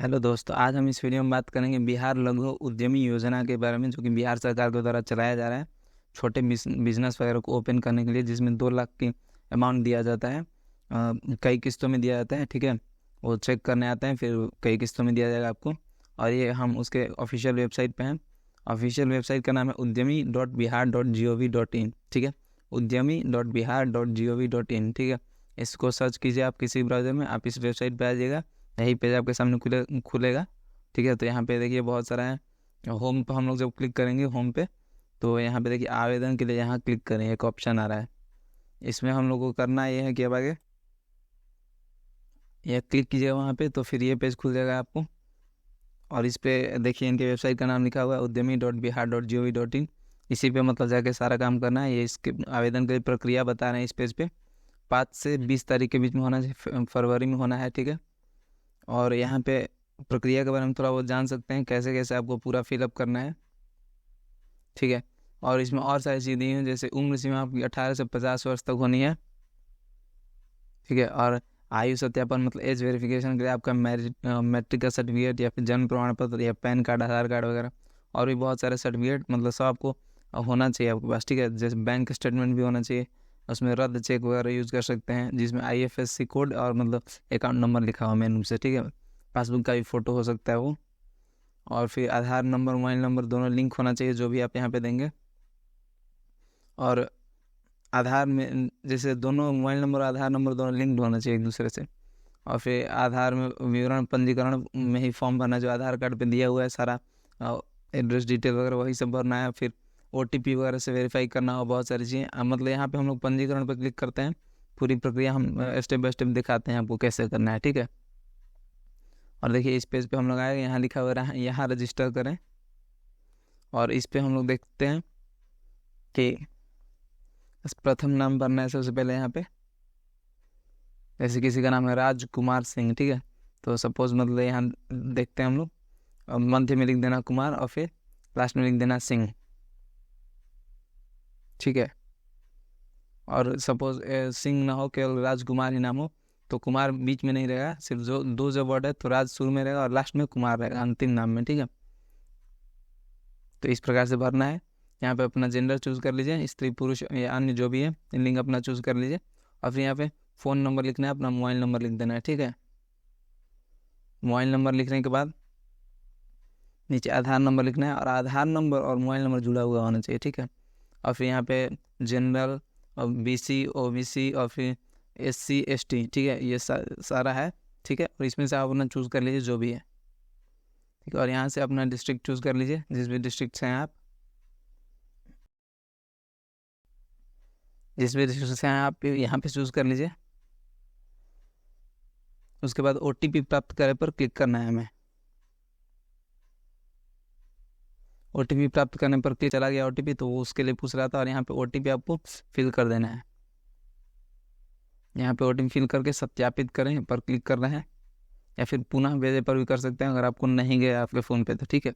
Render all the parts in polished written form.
Hello दोस्तों, आज हम इस वीडियो में बात करेंगे बिहार लघु उद्यमी योजना के बारे में, जो कि बिहार सरकार के द्वारा चलाया जा रहा है। छोटे बिजनेस वगैरह को ओपन करने के लिए, जिसमें 2 लाख की अमाउंट दिया जाता है। कई किस्तों में दिया जाता है, ठीक है। वो चेक करने आते हैं, फिर कई किस्तों में दिया जाएगा आपको। और ये हम उसके ऑफिशियल वेबसाइट पे हैं। ऑफिशियल वेबसाइट का नाम है udyami.bihar.gov.in, ठीक है। udyami.bihar.gov.in, ठीक है। इसको सर्च कीजिए आप किसी ब्राउज़र में, आप इस वेबसाइट पे आ जाइएगा। यही पेज आपके सामने खुलेगा, ठीक है। तो यहाँ पे देखिए बहुत सारा है। होम पे हम लोग जब क्लिक करेंगे होम पे, तो यहाँ पे देखिए आवेदन के लिए यहाँ क्लिक करें, एक ऑप्शन आ रहा है। इसमें हम लोग को करना ये है कि अब आगे ये क्लिक कीजिएगा वहाँ पे, तो फिर ये पेज खुल जाएगा आपको। और इस पे देखिए इनके वेबसाइट का नाम लिखा हुआ है udyami.bihar.gov.in। इसी पे मतलब जाके सारा काम करना है। ये इसके आवेदन की प्रक्रिया बता रहे हैं इस पेज पे। 5 से 20 तारीख के बीच में होना चाहिए, फरवरी में होना है, ठीक है। और यहाँ पे प्रक्रिया के बारे में थोड़ा बहुत जान सकते हैं, कैसे कैसे आपको पूरा फिलअप करना है, ठीक है। और इसमें और सारी चीज़ें दी हैं, जैसे उम्र सीमा आपकी 18 से 50 वर्ष तक होनी है, ठीक है। और आयु सत्यापन मतलब एज वेरिफिकेशन के लिए आपका मैट्रिक का सर्टिफिकेट या फिर जन्म प्रमाण पत्र या पैन कार्ड, आधार कार्ड वगैरह, और भी बहुत सारे सर्टिफिकेट मतलब सब आपको होना चाहिए आपके पास, ठीक है। जैसे बैंक स्टेटमेंट भी होना चाहिए, उसमें रद्द चेक वगैरह यूज़ कर सकते हैं, जिसमें IFSC कोड और मतलब अकाउंट नंबर लिखा हुआ मेन रूप से, ठीक है। पासबुक का भी फ़ोटो हो सकता है वो। और फिर आधार नंबर, मोबाइल नंबर दोनों लिंक होना चाहिए, जो भी आप यहाँ पे देंगे। और आधार में जैसे दोनों मोबाइल नंबर और आधार नंबर दोनों लिंक्ड होना चाहिए एक दूसरे से। और फिर आधार में विवरण पंजीकरण में ही फॉर्म भरना, जो आधार कार्ड पे दिया हुआ है सारा एड्रेस डिटेल वगैरह, वही सब भरना है। फिर OTP वगैरह से वेरीफाई करना हो, बहुत सारी चीज़ें। मतलब यहाँ पे हम लोग पंजीकरण पर क्लिक करते हैं, पूरी प्रक्रिया हम स्टेप बाय स्टेप दिखाते हैं आपको कैसे करना है, ठीक है। और देखिए इस पेज पे हम लोग आए, यहाँ लिखा हुआ है यहाँ रजिस्टर करें। और इस पे हम लोग देखते हैं कि प्रथम नाम भरना है सबसे पहले यहाँ पे। जैसे किसी का नाम है राजकुमार सिंह, ठीक है। तो सपोज मतलब यहाँ देखते हैं हम लोग, मध्य में लिख देना कुमार और फिर लास्ट में लिख देना सिंह, ठीक है। और सपोज सिंह ना हो, केवल राजकुमार ही नाम हो, तो कुमार बीच में नहीं रहेगा, सिर्फ जो जो वर्ड है तो राज शुरू में रहेगा और लास्ट में कुमार रहेगा अंतिम नाम में, ठीक है। तो इस प्रकार से भरना है। यहाँ पे अपना जेंडर चूज़ कर लीजिए, स्त्री पुरुष या अन्य जो भी है, लिंग अपना चूज़ कर लीजिए। और फिर यहाँ पे फ़ोन नंबर लिखना है, अपना मोबाइल नंबर लिख देना है, ठीक है। मोबाइल नंबर लिखने के बाद नीचे आधार नंबर लिखना है, और आधार नंबर और मोबाइल नंबर जुड़ा हुआ होना चाहिए, ठीक है। और फिर यहाँ पे जनरल और BC OBC और फिर SC ST, ठीक है, ये सारा है, ठीक है। और इसमें से आप अपना चूज़ कर लीजिए जो भी है, ठीक है। और यहाँ से अपना डिस्ट्रिक्ट चूज़ कर लीजिए, जिस भी डिस्ट्रिक्ट से हैं आप, जिस भी डिस्ट्रिक्ट से हैं आप यहाँ पे चूज़ कर लीजिए। उसके बाद OTP प्राप्त करे पर क्लिक करना है हमें। OTP प्राप्त करने पर क्लिक चला गया OTP, तो वो उसके लिए पूछ रहा था, और यहाँ पे OTP आपको फिल कर देना है। यहाँ पे OTP फिल करके सत्यापित करें पर क्लिक करना है, या फिर पुनः भेजे पर भी कर सकते हैं अगर आपको नहीं गया आपके फ़ोन पे तो, ठीक है।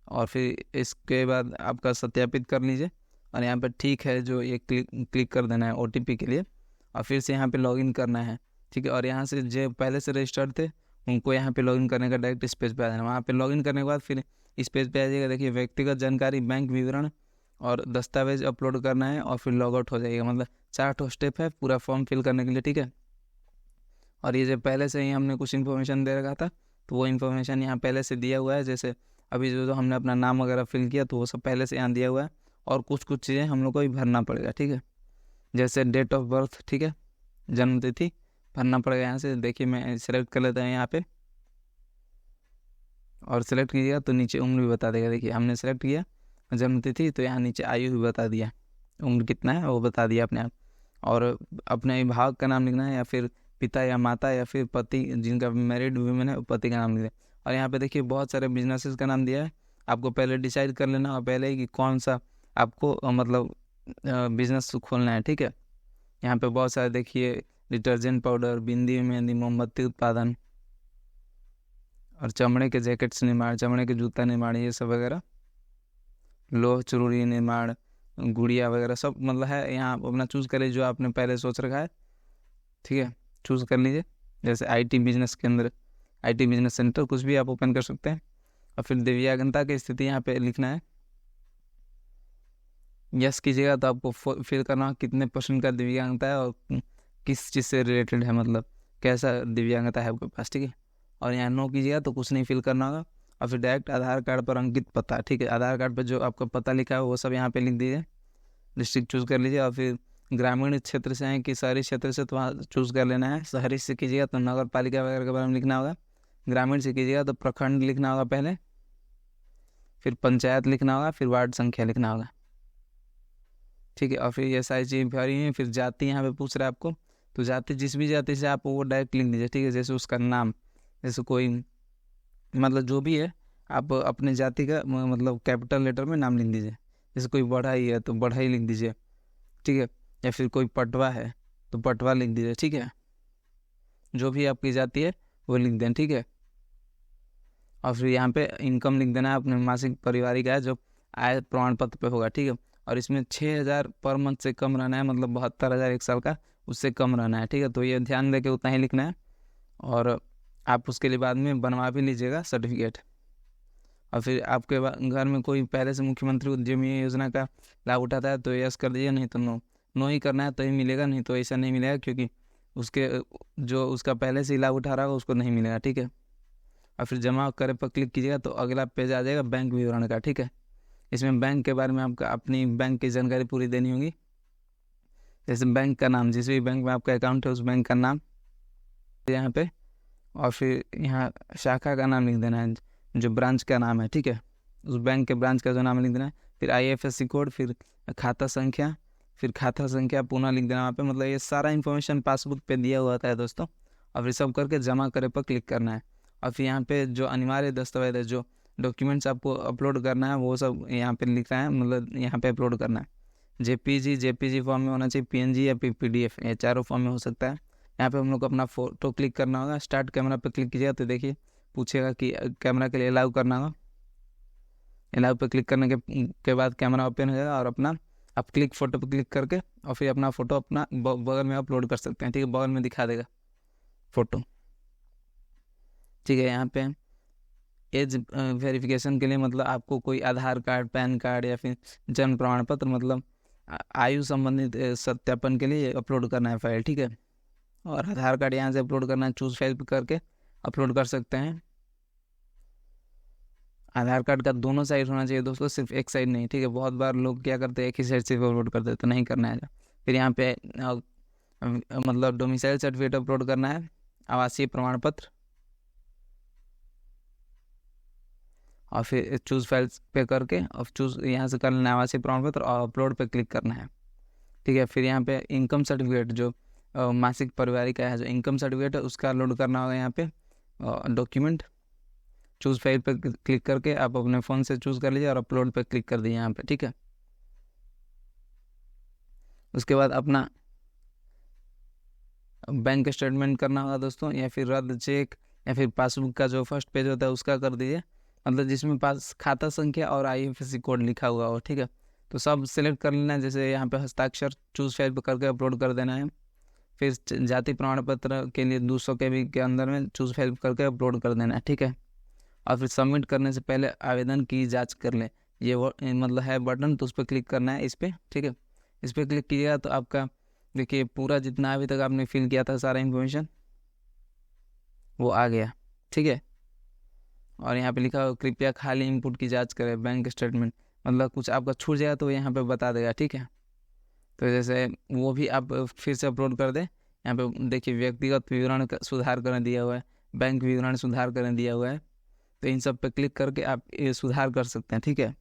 और फिर इसके बाद आपका सत्यापित कर लीजिए, और यहाँ पे ठीक है जो ये क्लिक कर देना है OTP के लिए। और फिर से यहाँ पे लॉगिन करना है, ठीक है। और यहाँ से जो पहले से रजिस्टर्ड थे उनको यहाँ पे लॉगिन करने का डायरेक्ट इस पेज पे आ जाना। वहाँ पे लॉगिन करने के बाद फिर इस पेज पे आ जाएगा, देखिए व्यक्तिगत जानकारी, बैंक विवरण और दस्तावेज अपलोड करना है, और फिर लॉग आउट हो जाएगा। मतलब 4 स्टेप है पूरा फॉर्म फिल करने के लिए, ठीक है। और ये जो पहले से ही हमने कुछ इन्फॉर्मेशन दे रखा था, तो वो इन्फॉर्मेशन यहाँ पहले से दिया हुआ है। जैसे अभी जो हमने अपना नाम वगैरह फिल किया, तो वो सब पहले से यहाँ दिया हुआ है। और कुछ कुछ चीज़ें हम लोग को भी भरना पड़ेगा, ठीक है। जैसे डेट ऑफ बर्थ, ठीक है, जन्म तिथि भरना पड़ेगा। यहाँ से देखिए मैं सेलेक्ट कर लेता हूँ यहाँ पे, और सेलेक्ट कीजिएगा तो नीचे उम्र भी बता देगा। देखिए हमने सेलेक्ट किया जन्म तिथि, तो यहाँ नीचे आयु भी बता दिया, उम्र कितना है वो बता दिया अपने आप। और अपने विभाग का नाम लिखना है, या फिर पिता या माता या फिर पति, जिनका मैरिड वुमेन है पति का नाम लिख दें। और यहाँ पे देखिए बहुत सारे बिजनेसेस का नाम दिया है, आपको पहले डिसाइड कर लेना और पहले ही कि कौन सा आपको मतलब बिजनेस खोलना है, ठीक है। यहाँ पे बहुत सारे देखिए, डिटर्जेंट पाउडर, बिंदी मेहंदी, मोमबत्ती उत्पादन, और चमड़े के जैकेट्स निर्माण, चमड़े के जूता निर्माण, ये सब वगैरह, लोह चुरूरी निर्माण, गुड़िया वगैरह सब मतलब है। यहाँ आप अपना चूज़ करिए जो आपने पहले सोच रखा है, ठीक है, चूज़ कर लीजिए। जैसे IT बिजनेस के अंदर IT बिजनेस सेंटर, कुछ भी आप ओपन कर सकते हैं। और फिर दिव्यांगता की स्थिति यहाँ पे लिखना है, यस कीजिएगा तो आपको फिल करना होगा कितने % का दिव्यांगता है और किस चीज़ से रिलेटेड है, मतलब कैसा दिव्यांगता है आपके पास, ठीक है। और यहाँ नो कीजिएगा तो कुछ नहीं फिल करना होगा। और फिर डायरेक्ट आधार कार्ड पर अंकित पता, ठीक है, आधार कार्ड पर जो आपका पता लिखा है वो सब यहाँ पे लिख दीजिए, डिस्ट्रिक्ट चूज़ कर लीजिए। और फिर ग्रामीण क्षेत्र से हैं कि शहरी क्षेत्र से, तो वहाँ चूज़ कर लेना है। शहरी से कीजिएगा तो नगर पालिका वगैरह के बारे में लिखना होगा। ग्रामीण से कीजिएगा तो प्रखंड लिखना होगा पहले, फिर पंचायत लिखना होगा, फिर वार्ड संख्या लिखना होगा, ठीक है। और फिर ये सारी चीज़ भरी हैं। फिर जाति यहाँ पे पूछ रहा है आपको, तो जाति जिस भी जाति से आप वो डायरेक्ट लिख दीजिए, ठीक है। जैसे उसका नाम, जैसे कोई मतलब जो भी है आप अपने जाति का मतलब कैपिटल लेटर में नाम लिख दीजिए। जैसे कोई बढ़ई है तो बढ़ई लिख दीजिए, ठीक है। या फिर कोई पटवा है तो पटवा लिख दीजिए, ठीक है। जो भी आपकी जाति है वो लिख दें, ठीक है। और फिर यहाँ पे इनकम लिख देना है अपने मासिक पारिवारिक आय जो आय प्रमाण पत्र पे होगा, ठीक है। और इसमें 6,000 पर मंथ से कम रहना है, मतलब 72,000 एक साल का, उससे कम रहना है, ठीक है। तो ये ध्यान दे के उतना ही लिखना है। और आप उसके लिए बाद में बनवा भी लीजिएगा सर्टिफिकेट। और फिर आपके घर में कोई पहले से मुख्यमंत्री उद्यमी योजना का लाभ उठाता है तो यस कर दीजिए, नहीं तो नो। नो ही करना है तो ही मिलेगा, नहीं तो ऐसा नहीं मिलेगा, क्योंकि उसके जो उसका पहले से ही लाभ उठा रहा होगा उसको नहीं मिलेगा, ठीक है। और फिर जमा करे पर क्लिक कीजिएगा तो अगला पेज आ जाएगा बैंक विवरण का, ठीक है। इसमें बैंक के बारे में आपका अपनी बैंक की जानकारी पूरी देनी होगी। जैसे बैंक का नाम, जिस भी बैंक में आपका अकाउंट है उस बैंक का नाम यहाँ पे, और फिर यहाँ शाखा का नाम लिख देना है, जो ब्रांच का नाम है, ठीक है। उस बैंक के ब्रांच का जो नाम लिख देना है। फिर IFSC कोड, फिर खाता संख्या, फिर खाता संख्या पुनः लिख देना वहाँ पे। मतलब ये सारा इन्फॉर्मेशन पासबुक पे दिया हुआ होता है दोस्तों। और फिर सब करके जमा करे पर क्लिक करना है। और फिर यहाँ पे जो अनिवार्य दस्तावेज है, जो डॉक्यूमेंट्स आपको अपलोड करना है वो सब यहाँ पे लिखना है, मतलब यहाँ पे अपलोड करना है। JPG फॉर्म में होना चाहिए, PNG या PDF, ये चारों फॉर्म में हो सकता है। यहाँ पे हम लोग को अपना फ़ोटो क्लिक करना होगा। स्टार्ट कैमरा पे क्लिक कीजिएगा तो देखिए पूछेगा कि कैमरा के लिए अलाउ करना होगा। अलाउ पे क्लिक करने के बाद कैमरा ओपन हो जाएगा और अपना आप क्लिक फ़ोटो पे क्लिक करके और फिर अपना फ़ोटो अपना बगल में अपलोड कर सकते हैं, ठीक है। बगल में दिखा देगा फ़ोटो, ठीक है। यहाँ पे एज वेरिफिकेशन के लिए मतलब आपको कोई आधार कार्ड, पैन कार्ड या फिर जन्म प्रमाण पत्र, मतलब आयु संबंधित सत्यापन के लिए अपलोड करना है फाइल, ठीक है। और आधार कार्ड यहाँ से अपलोड करना है, चूज़ फाइल करके अपलोड कर सकते हैं। आधार कार्ड का दोनों साइड होना चाहिए दोस्तों, सिर्फ एक साइड नहीं, ठीक है। बहुत बार लोग क्या करते हैं एक ही साइड से अपलोड करते हैं, तो नहीं करना है। फिर यहाँ पे मतलब डोमिसाइल सर्टिफिकेट अपलोड करना है, आवासीय प्रमाण पत्र, और फिर चूज़ फाइल्स पे करके और चूज़ यहाँ से कर लेना है आवासीय प्रमाण पत्र और अपलोड पे क्लिक करना है, ठीक है। फिर यहाँ पे इनकम सर्टिफिकेट जो मासिक पारिवारिक आय है, जो इनकम सर्टिफिकेट है उसका लोड करना होगा। यहाँ पे डॉक्यूमेंट चूज़ फाइल पे क्लिक करके आप अपने फ़ोन से चूज़ कर लीजिए और अपलोड पे क्लिक कर दीजिए यहाँ पे, ठीक है। उसके बाद अपना बैंक स्टेटमेंट करना होगा दोस्तों, या फिर रद्द चेक, या फिर पासबुक का जो फर्स्ट पेज होता है उसका कर दीजिए, मतलब जिसमें पास खाता संख्या और IFSC कोड लिखा हुआ हो, ठीक है। तो सब सेलेक्ट कर लेना है। जैसे यहाँ पे हस्ताक्षर चूज़ फाइल पे करके अपलोड कर देना है। फिर जाति प्रमाण पत्र के लिए 200 KB के अंदर में चूज़ फाइल करके अपलोड कर देना है, ठीक है। और फिर सबमिट करने से पहले आवेदन की जाँच कर लें, ये मतलब है बटन, तो उस पर क्लिक करना है, इस पर, ठीक है। इस पर क्लिक कीजिएगा तो आपका देखिए पूरा जितना अभी तक आपने फिल किया था सारा इन्फॉर्मेशन वो आ गया, ठीक है। और यहाँ पे लिखा हो कृपया खाली इनपुट की जांच करें बैंक स्टेटमेंट, मतलब कुछ आपका छूट जाएगा तो यहाँ पे बता देगा, ठीक है। तो जैसे वो भी आप फिर से अपलोड कर दें। यहाँ पे देखिए व्यक्तिगत विवरण का सुधार करने दिया हुआ है, बैंक विवरण सुधार करने दिया हुआ है। तो इन सब पे क्लिक करके आप ये सुधार कर सकते हैं, ठीक है।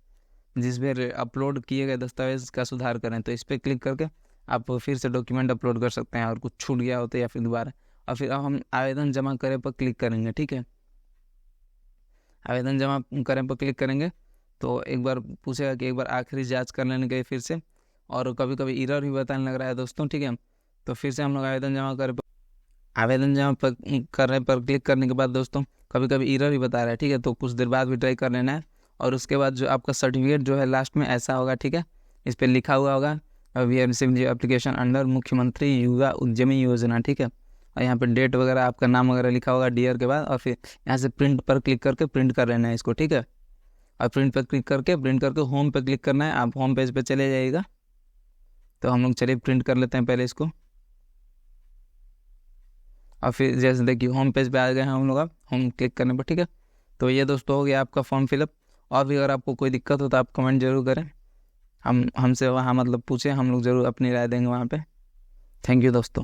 जिसमें अपलोड किए गए दस्तावेज का सुधार करें तो इस पर क्लिक करके आप फिर से डॉक्यूमेंट अपलोड कर सकते हैं, और कुछ छूट गया होता है या फिर दोबारा। और फिर अब हम आवेदन जमा करें पर क्लिक करेंगे, ठीक है। आवेदन जमा करें पर क्लिक करेंगे तो एक बार पूछेगा कि एक बार आखिरी जांच कर लेने के फिर से, और कभी कभी एरर भी बताने लग रहा है दोस्तों, ठीक है। तो फिर से हम लोग आवेदन जमा करने पर क्लिक करने के बाद दोस्तों कभी कभी एरर भी बता रहा है, ठीक है। तो कुछ देर बाद भी ट्राई कर लेना है। और उसके बाद जो आपका सर्टिफिकेट जो है लास्ट में ऐसा होगा, ठीक है। इस पर लिखा हुआ होगा we are receiving application under मुख्यमंत्री युवा उद्यमी योजना, ठीक है। और यहाँ पे डेट वगैरह आपका नाम वगैरह लिखा होगा डियर के बाद, और फिर यहाँ से प्रिंट पर क्लिक करके प्रिंट कर लेना है इसको, ठीक है। और प्रिंट पर क्लिक करके प्रिंट करके होम पे क्लिक करना है, आप होम पेज पे चले जाइएगा। तो हम लोग चलिए प्रिंट कर लेते हैं पहले इसको, और फिर जैसे देखिए होम पेज पे आ गए हैं हम लोग अब होम क्लिक करने पर, ठीक है। तो ये दोस्तों हो गया आपका फॉर्म फिलअप। और भी अगर आपको कोई दिक्कत हो तो आप कमेंट जरूर करें, हमसे वहाँ मतलब पूछें, हम लोग ज़रूर अपनी राय देंगे वहाँ पे। थैंक यू दोस्तों।